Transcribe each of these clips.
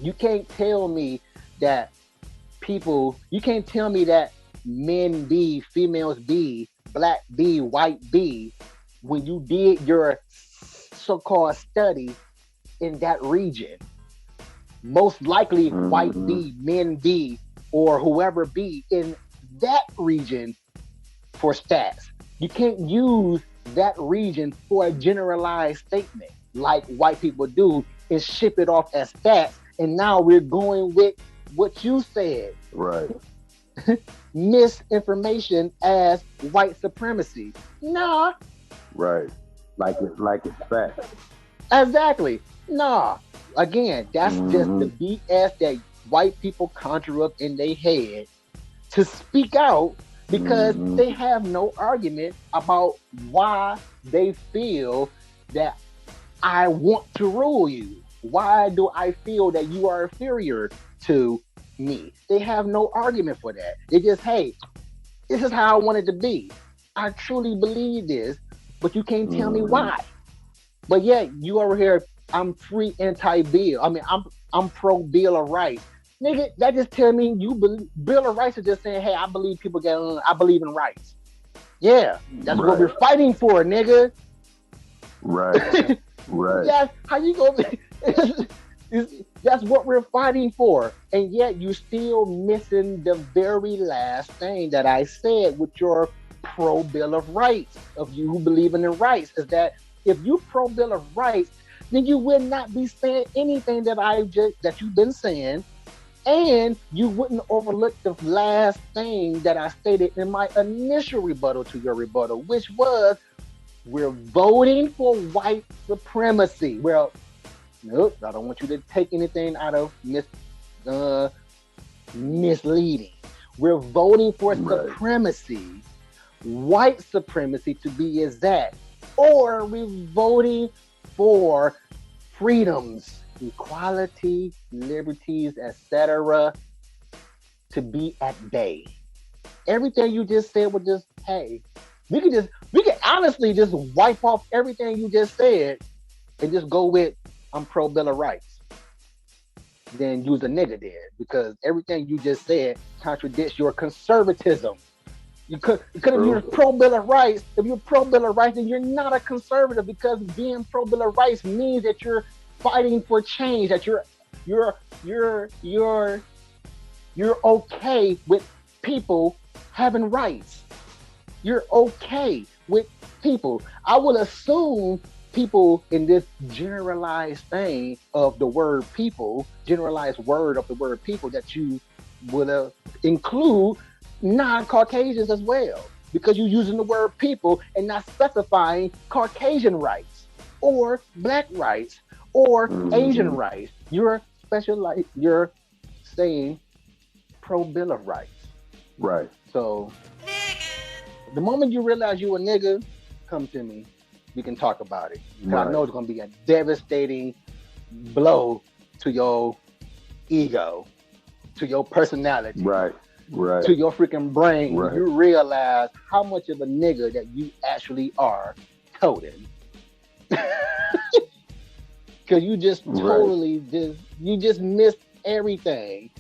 You can't tell me that you can't tell me that men be, females be, black be, white be, when you did your so-called study in that region. Most likely white Mm-hmm. be, men be, or whoever be in that region for stats. You can't use that region for a generalized statement like white people do and ship it off as stats. And now we're going with what you said, Right. misinformation as white supremacy. Nah, Right. Like it's fact. exactly. Nah. Again, that's just the Mm-hmm. BS that white people conjure up in their head to speak out because Mm-hmm. they have no argument about why they feel that I want to rule you. Why do I feel that you are inferior to me? They have no argument for that. They just, hey, this is how I want it to be. I truly believe this, but you can't tell me Mm-hmm. why. But yet you over here, I'm free anti-bill. I mean, I'm pro Bill of Rights. Nigga, that just tell me you believe Bill of Rights is just saying, hey, I believe people get I believe in rights. Yeah, that's what we're Right. fighting for, nigga. Right. Right. That's how you gonna that's what we're fighting for. And yet you still missing the very last thing that I said with your pro Bill of Rights, of you who believe in the rights, is that if you pro Bill of Rights, then you would not be saying anything that you've been saying, and you wouldn't overlook the last thing that I stated in my initial rebuttal to your rebuttal, which was we're voting for white supremacy. Well, nope, I don't want you to take anything out of uh, misleading. We're voting for Right. supremacy, white supremacy to be exact, or we're voting for freedoms, equality, liberties, etc., to be at bay. Everything you just said was just, hey, we can honestly just wipe off everything you just said and just go with I'm pro Bill of Rights. Then use a nigga there because everything you just said contradicts your conservatism. Because if you're True. pro Bill of Rights, if you're pro Bill of Rights, then you're not a conservative because being pro Bill of Rights means that you're fighting for change, that you're you're you're you're okay with people having rights. You're okay with people. I will assume people in this generalized thing of the word people, generalized word of the word people, that you will include non-Caucasians as well, because you're using the word people and not specifying Caucasian rights or black rights or Asian Mm-hmm. rights. You're you're saying pro Bill of Rights. Right. So the moment you realize you a nigga, come to me. We can talk about it. Cause I Right. know it's gonna be a devastating blow to your ego, to your personality, Right. Right. to your freaking brain when Right. you realize how much of a nigga that you actually are coding. Cause you just Right. you just missed everything.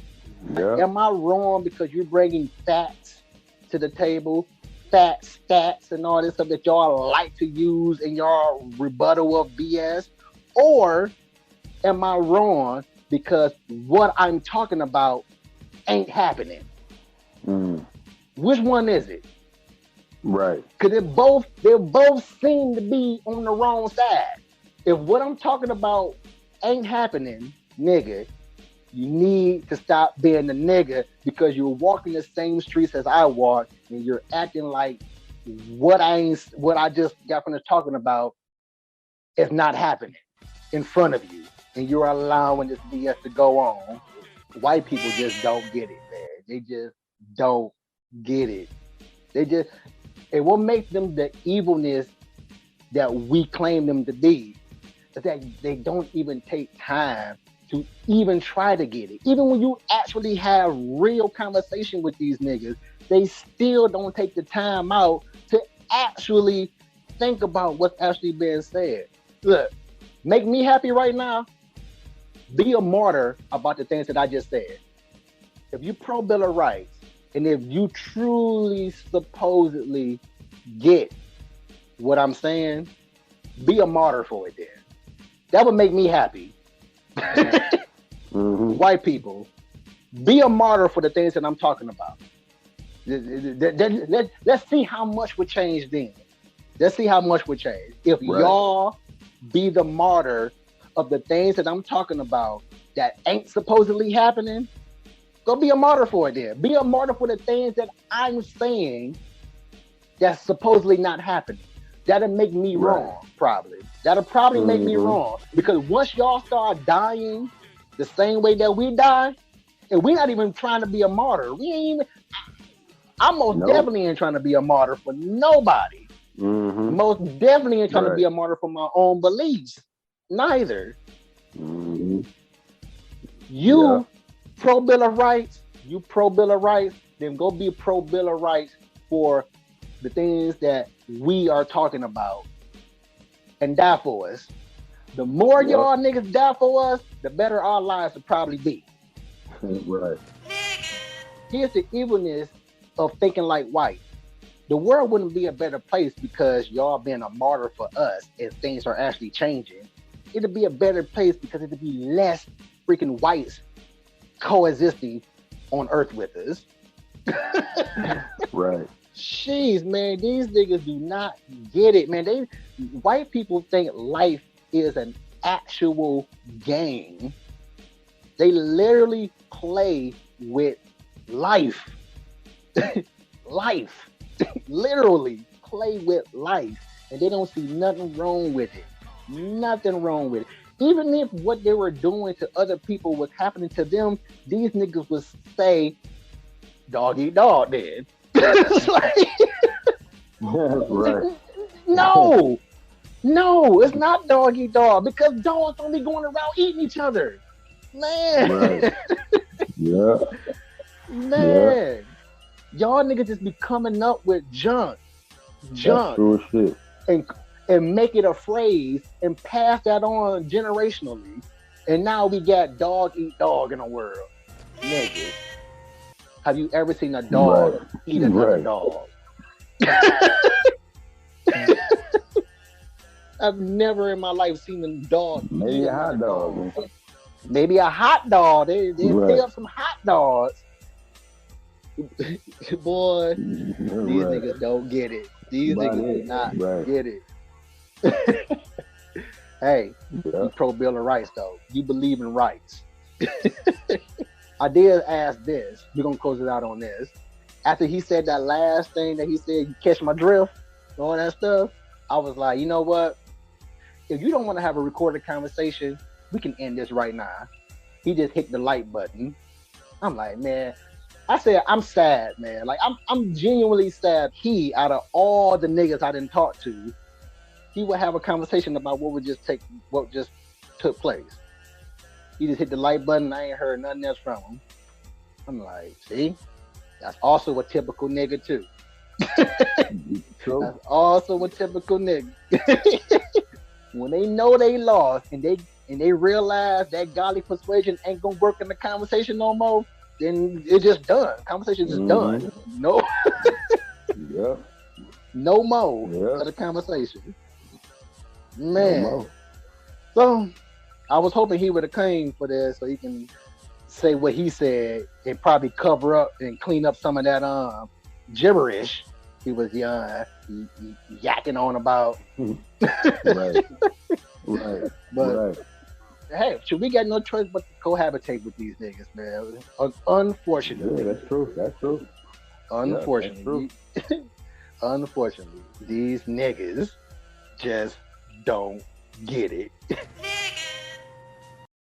Yep. Am I wrong because you're bringing facts to the table, facts, stats, and all this stuff that y'all like to use in your rebuttal of BS? Or am I wrong because what I'm talking about ain't happening? Mm. Which one is it? Right. Because they both seem to be on the wrong side. If what I'm talking about ain't happening, nigga, you need to stop being a nigga because you're walking the same streets as I walk and you're acting like what I just got finished talking about is not happening in front of you. And you're allowing this BS to go on. White people just don't get it, man. They just don't get it. They just it will make them the evilness that we claim them to be. Is that they don't even take time to even try to get it. Even when you actually have real conversation with these niggas, they still don't take the time out to actually think about what's actually being said. Look, make me happy right now. Be a martyr about the things that I just said. If you pro Bill of Rights, and if you truly supposedly get what I'm saying, be a martyr for it then. That would make me happy. White people, be a martyr for the things that I'm talking about. Let's see how much would change then. Let's see how much would change. If y'all be the martyr of the things that I'm talking about that ain't supposedly happening, go be a martyr for it then. Be a martyr for the things that I'm saying that's supposedly not happening. That'll make me wrong, probably. That'll probably make me wrong. Because once y'all start dying the same way that we die, and we're not even trying to be a martyr. We ain't even, I most definitely ain't trying to be a martyr for nobody. Most definitely ain't trying to be a martyr for my own beliefs. Neither. You pro Bill of Rights, then go be pro Bill of Rights for the things that we are talking about and die for us. The more y'all niggas die for us, the better our lives will probably be. Here's the evilness of thinking like white. The world wouldn't be a better place because y'all being a martyr for us and things are actually changing. It'd be a better place because it'd be less freaking whites coexisting on Earth with us. Jeez, man, these niggas do not get it, man. White people think life is an actual game. They literally play with life. Life. Literally play with life. And they don't see nothing wrong with it. Nothing wrong with it. Even if what they were doing to other people was happening to them, these niggas would say, dog eat dog then. No, it's not dog eat dog because dogs don't be going around eating each other. Man. Man. Y'all niggas just be coming up with junk. And make it a phrase and pass that on generationally. And now we got dog eat dog in the world. Nigga. Have you ever seen a dog eat another dog? I've never in my life seen a dog. Maybe a hot dog. Maybe a hot dog. They pick up some hot dogs. Boy, these niggas don't get it. These niggas do not get it. Hey, you pro Bill of Rights though. You believe in rights. I did ask this. We're gonna close it out on this. After he said that last thing that he said, you catch my drift, all that stuff, I was like, you know what? If you don't want to have a recorded conversation, we can end this right now. He just hit the like button. I'm like, man. I said, I'm sad, man. Like, I'm genuinely sad. He, out of all the niggas I didn't talk to, he would have a conversation about what just took place. He just hit the like button. I ain't heard nothing else from him. I'm like, see, that's also a typical nigga too. That's also a typical nigga. When they know they lost and they realize that godly persuasion ain't gonna work in the conversation no more, then it's just done. Conversation's just done. No, no more of the conversation. Man. No. So I was hoping he would have came for this so he can say what he said and probably cover up and clean up some of that gibberish he was yakking on about. But hey, should we got no choice but to cohabitate with these niggas, man? Unfortunately. Yeah, that's true. Unfortunately. Yeah, that's true. Unfortunately, these niggas just don't get it.